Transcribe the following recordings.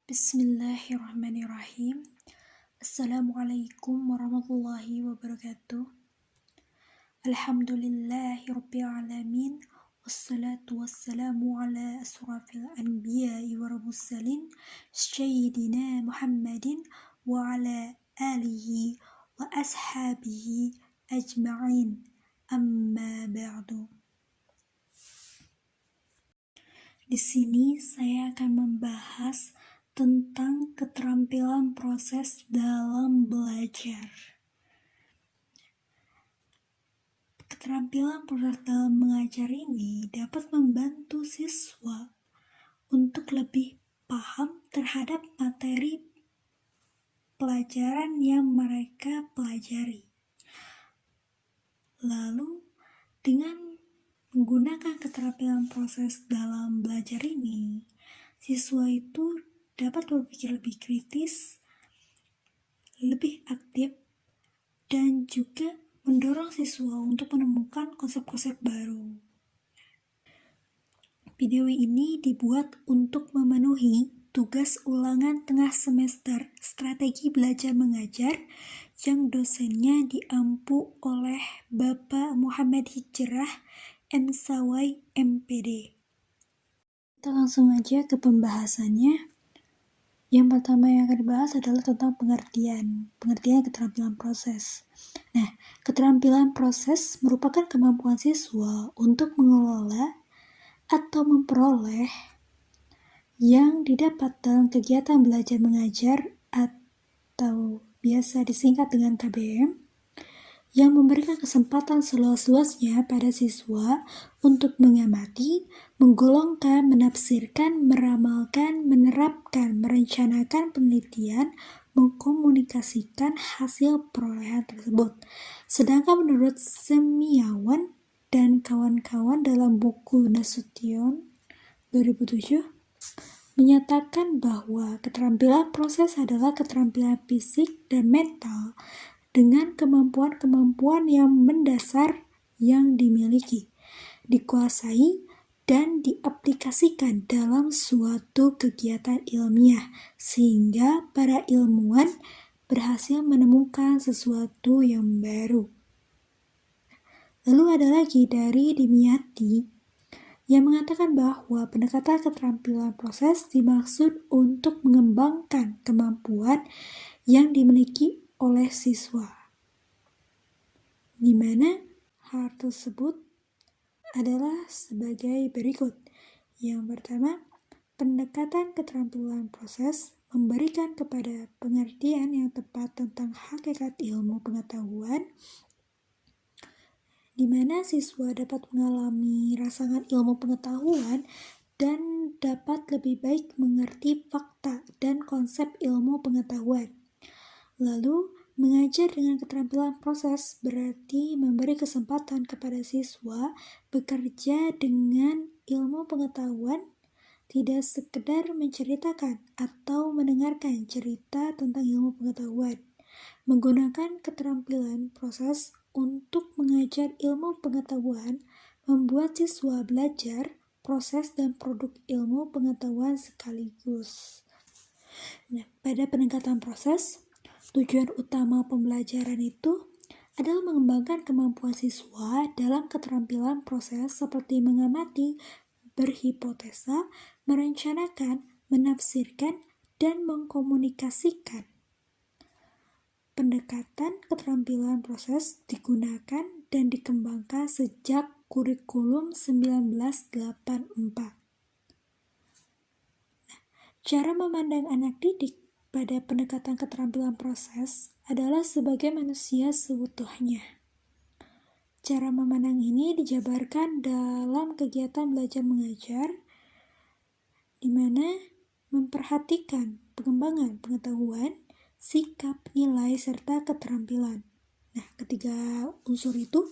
Bismillahirrahmanirrahim. Assalamualaikum warahmatullahi wabarakatuh. Alhamdulillahirabbil alamin. Wassalatu wassalamu ala asrafil anbiya'i wal mursalin sayyidina Muhammadin wa ala alihi wa ashabihi ajma'in. Amma ba'du. Di sini saya akan membahas tentang keterampilan proses dalam belajar. Keterampilan proses dalam mengajar ini dapat membantu siswa untuk lebih paham terhadap materi pelajaran yang mereka pelajari. Lalu, dengan menggunakan keterampilan proses dalam belajar ini, siswa itu dapat berpikir lebih kritis, lebih aktif, dan juga mendorong siswa untuk menemukan konsep-konsep baru. Video ini dibuat untuk memenuhi tugas ulangan tengah semester Strategi Belajar Mengajar yang dosennya diampu oleh Bapak Muhammad Hijrah Msawai MPD. Kita langsung aja ke pembahasannya. Yang pertama yang akan dibahas adalah tentang pengertian keterampilan proses. Nah, keterampilan proses merupakan kemampuan siswa untuk mengelola atau memperoleh yang didapat dalam kegiatan belajar mengajar atau biasa disingkat dengan KBM, yang memberikan kesempatan seluas-luasnya pada siswa untuk mengamati, menggolongkan, menafsirkan, meramalkan, menerapkan, merencanakan penelitian, mengkomunikasikan hasil perolehan tersebut. Sedangkan menurut Semiawan dan kawan-kawan dalam buku Nasution 2007, menyatakan bahwa keterampilan proses adalah keterampilan fisik dan mental dengan kemampuan-kemampuan yang mendasar yang dimiliki, dikuasai, dan diaplikasikan dalam suatu kegiatan ilmiah, sehingga para ilmuwan berhasil menemukan sesuatu yang baru. Lalu ada lagi dari Dimyati yang mengatakan bahwa pendekatan keterampilan proses dimaksud untuk mengembangkan kemampuan yang dimiliki oleh siswa, di mana hal tersebut adalah sebagai berikut. Yang pertama, pendekatan keterampilan proses memberikan kepada pengertian yang tepat tentang hakikat ilmu pengetahuan, di mana siswa dapat mengalami rasakan ilmu pengetahuan dan dapat lebih baik mengerti fakta dan konsep ilmu pengetahuan. Lalu, mengajar dengan keterampilan proses berarti memberi kesempatan kepada siswa bekerja dengan ilmu pengetahuan, tidak sekedar menceritakan atau mendengarkan cerita tentang ilmu pengetahuan. Menggunakan keterampilan proses untuk mengajar ilmu pengetahuan membuat siswa belajar proses dan produk ilmu pengetahuan sekaligus. Nah, pada pendekatan proses, tujuan utama pembelajaran itu adalah mengembangkan kemampuan siswa dalam keterampilan proses seperti mengamati, berhipotesa, merencanakan, menafsirkan, dan mengkomunikasikan. Pendekatan keterampilan proses digunakan dan dikembangkan sejak kurikulum 1984. Cara memandang anak didik pada pendekatan keterampilan proses adalah sebagai manusia seutuhnya. Cara memandang ini dijabarkan dalam kegiatan belajar mengajar, di mana memperhatikan pengembangan pengetahuan, sikap, nilai, serta keterampilan. Nah, ketiga unsur itu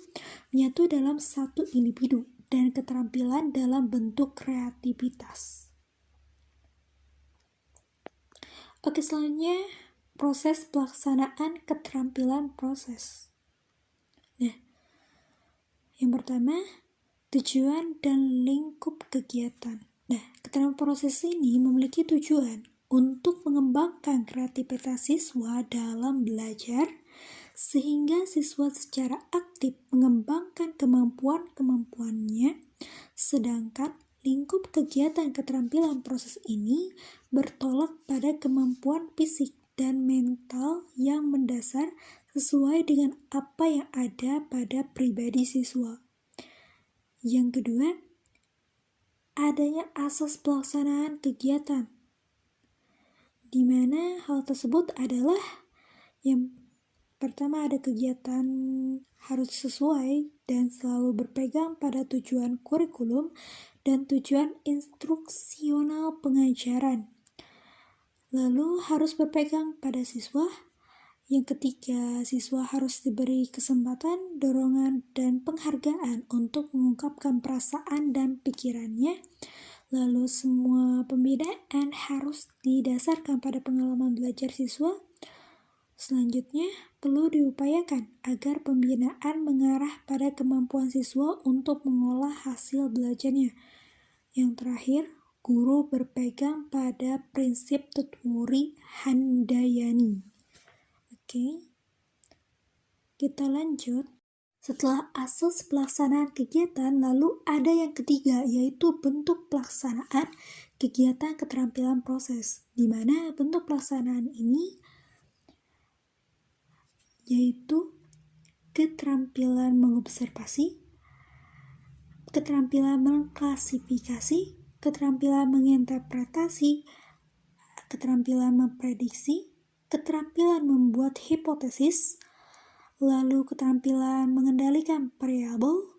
menyatu dalam satu individu dan keterampilan dalam bentuk kreativitas. Oke, selanjutnya proses pelaksanaan keterampilan proses. Nah, yang pertama, tujuan dan lingkup kegiatan. Nah, keterampilan proses ini memiliki tujuan untuk mengembangkan kreativitas siswa dalam belajar, sehingga siswa secara aktif mengembangkan kemampuan-kemampuannya, sedangkan lingkup kegiatan keterampilan proses ini bertolak pada kemampuan fisik dan mental yang mendasar sesuai dengan apa yang ada pada pribadi siswa. Yang kedua, adanya asas pelaksanaan kegiatan, di mana hal tersebut adalah yang pertama, ada kegiatan harus sesuai dan selalu berpegang pada tujuan kurikulum dan tujuan instruksional pengajaran. Lalu harus berpegang pada siswa. Yang ketiga, siswa harus diberi kesempatan, dorongan, dan penghargaan untuk mengungkapkan perasaan dan pikirannya. Lalu semua pembinaan harus didasarkan pada pengalaman belajar siswa. Selanjutnya, perlu diupayakan agar pembinaan mengarah pada kemampuan siswa untuk mengolah hasil belajarnya. Yang terakhir, guru berpegang pada prinsip Tutwuri Handayani. Oke, kita lanjut. Setelah asas pelaksanaan kegiatan, lalu ada yang ketiga, yaitu bentuk pelaksanaan kegiatan keterampilan proses, di mana bentuk pelaksanaan ini yaitu keterampilan mengobservasi, keterampilan mengklasifikasi, keterampilan menginterpretasi, keterampilan memprediksi, keterampilan membuat hipotesis, lalu keterampilan mengendalikan variabel,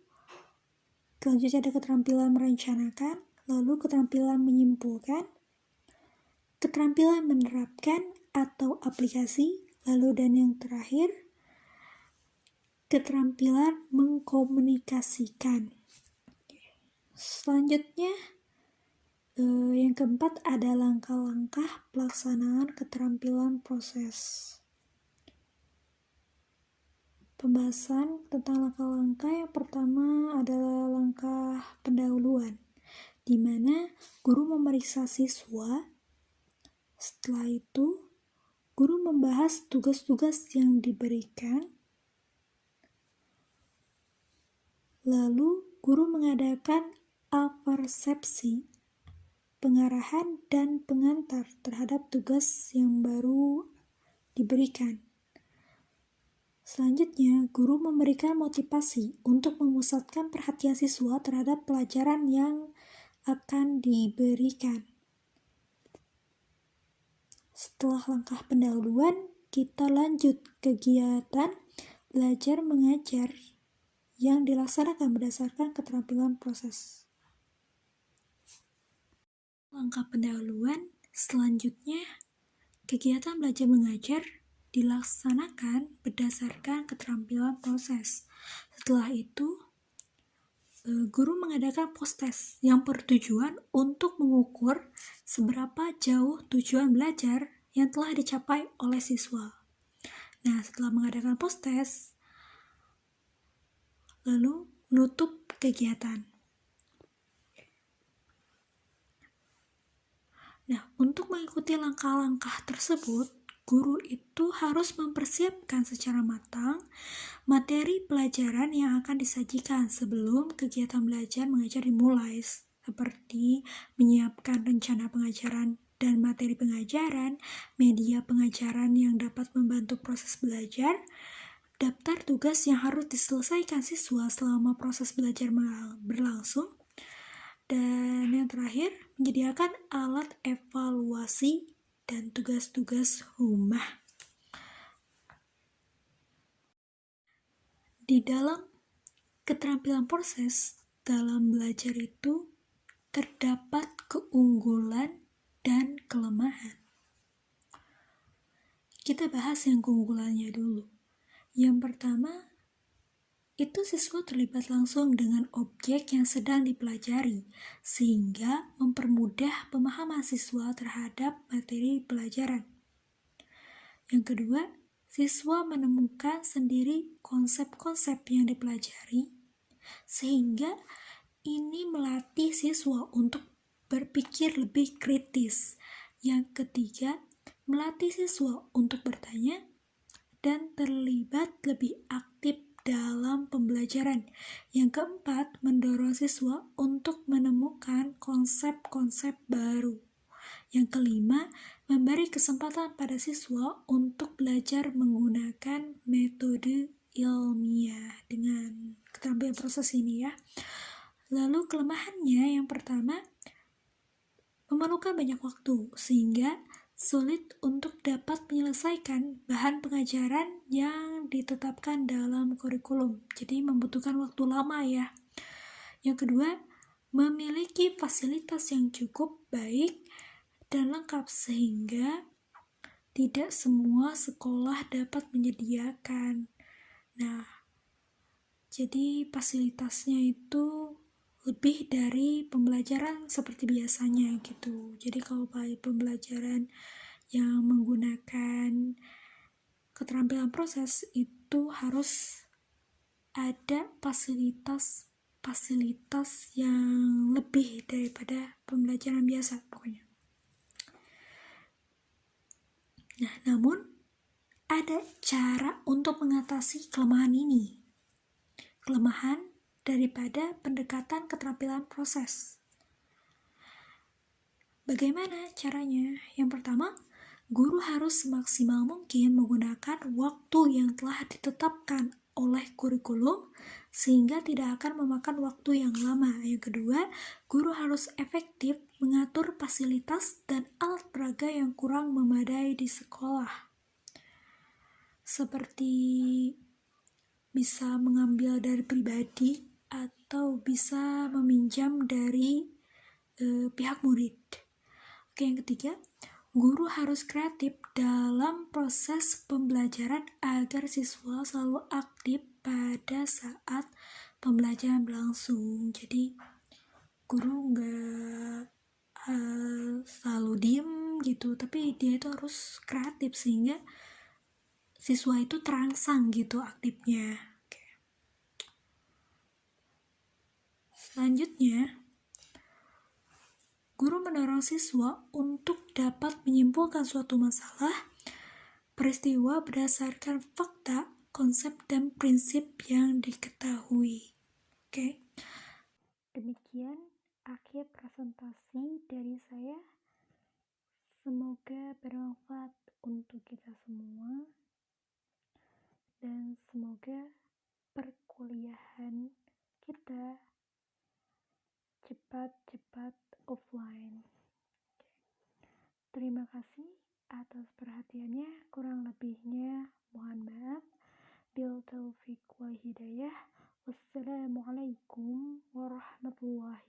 selanjutnya ada keterampilan merencanakan, lalu keterampilan menyimpulkan, keterampilan menerapkan atau aplikasi, lalu dan yang terakhir, keterampilan mengkomunikasikan. Selanjutnya, yang keempat ada langkah-langkah pelaksanaan keterampilan proses. Pembahasan tentang langkah-langkah yang pertama adalah langkah pendahuluan, di mana guru memeriksa siswa. Setelah itu, guru membahas tugas-tugas yang diberikan. Lalu, guru mengadakan apersepsi, pengarahan, dan pengantar terhadap tugas yang baru diberikan. Selanjutnya, guru memberikan motivasi untuk memusatkan perhatian siswa terhadap pelajaran yang akan diberikan. Setelah langkah pendahuluan, kita lanjut kegiatan belajar mengajar yang dilaksanakan berdasarkan keterampilan proses. Langkah pendahuluan selanjutnya, kegiatan belajar mengajar dilaksanakan berdasarkan keterampilan proses. Setelah itu, guru mengadakan post-test yang bertujuan untuk mengukur seberapa jauh tujuan belajar yang telah dicapai oleh siswa. Nah, setelah mengadakan post-test, lalu menutup kegiatan. Nah, untuk mengikuti langkah-langkah tersebut, guru itu harus mempersiapkan secara matang materi pelajaran yang akan disajikan sebelum kegiatan belajar mengajar dimulai, seperti menyiapkan rencana pengajaran dan materi pengajaran, media pengajaran yang dapat membantu proses belajar, daftar tugas yang harus diselesaikan siswa selama proses belajar berlangsung, dan yang terakhir, menyediakan alat evaluasi dan tugas-tugas rumah. Di dalam keterampilan proses dalam belajar itu terdapat keunggulan dan kelemahan. Kita bahas yang keunggulannya dulu. Yang pertama, itu siswa terlibat langsung dengan objek yang sedang dipelajari, sehingga mempermudah pemahaman siswa terhadap materi pelajaran. Yang kedua, siswa menemukan sendiri konsep-konsep yang dipelajari, sehingga ini melatih siswa untuk berpikir lebih kritis, Yang ketiga, melatih siswa untuk bertanya dan terlibat lebih aktif dalam pembelajaran. Yang keempat, mendorong siswa untuk menemukan konsep-konsep baru. Yang kelima, memberi kesempatan pada siswa untuk belajar menggunakan metode ilmiah dengan keterampilan proses ini ya. Lalu kelemahannya yang pertama, memerlukan banyak waktu sehingga sulit untuk dapat menyelesaikan bahan pengajaran yang ditetapkan dalam kurikulum. Jadi membutuhkan waktu lama ya. Yang kedua, memiliki fasilitas yang cukup baik dan lengkap sehingga tidak semua sekolah dapat menyediakan. Nah, jadi fasilitasnya itu lebih dari pembelajaran seperti biasanya gitu. Jadi kalau pembelajaran yang menggunakan keterampilan proses itu harus ada fasilitas yang lebih daripada pembelajaran biasa pokoknya. Nah, namun ada cara untuk mengatasi kelemahan ini. Kelemahan daripada pendekatan keterampilan proses. Bagaimana caranya? Yang pertama, guru harus semaksimal mungkin menggunakan waktu yang telah ditetapkan oleh kurikulum sehingga tidak akan memakan waktu yang lama. Yang kedua, guru harus efektif mengatur fasilitas dan alat peraga yang kurang memadai di sekolah. Seperti bisa mengambil dari pribadi atau bisa meminjam dari pihak murid. Oke, yang ketiga, guru harus kreatif dalam proses pembelajaran agar siswa selalu aktif pada saat pembelajaran berlangsung. Jadi guru nggak selalu diem gitu, tapi dia itu harus kreatif sehingga siswa itu terangsang gitu aktifnya. Oke. Selanjutnya, guru mendorong siswa untuk dapat menyimpulkan suatu masalah, peristiwa berdasarkan fakta, konsep, dan prinsip yang diketahui. Oke. Demikian akhir presentasi dari saya. Semoga bermanfaat untuk kita semua. Dan semoga perkuliahan kita cepat-cepat offline. Terima kasih atas perhatiannya. Kurang lebihnya mohon maaf. Bil taufiq wal hidayah. Wassalamualaikum warahmatullahi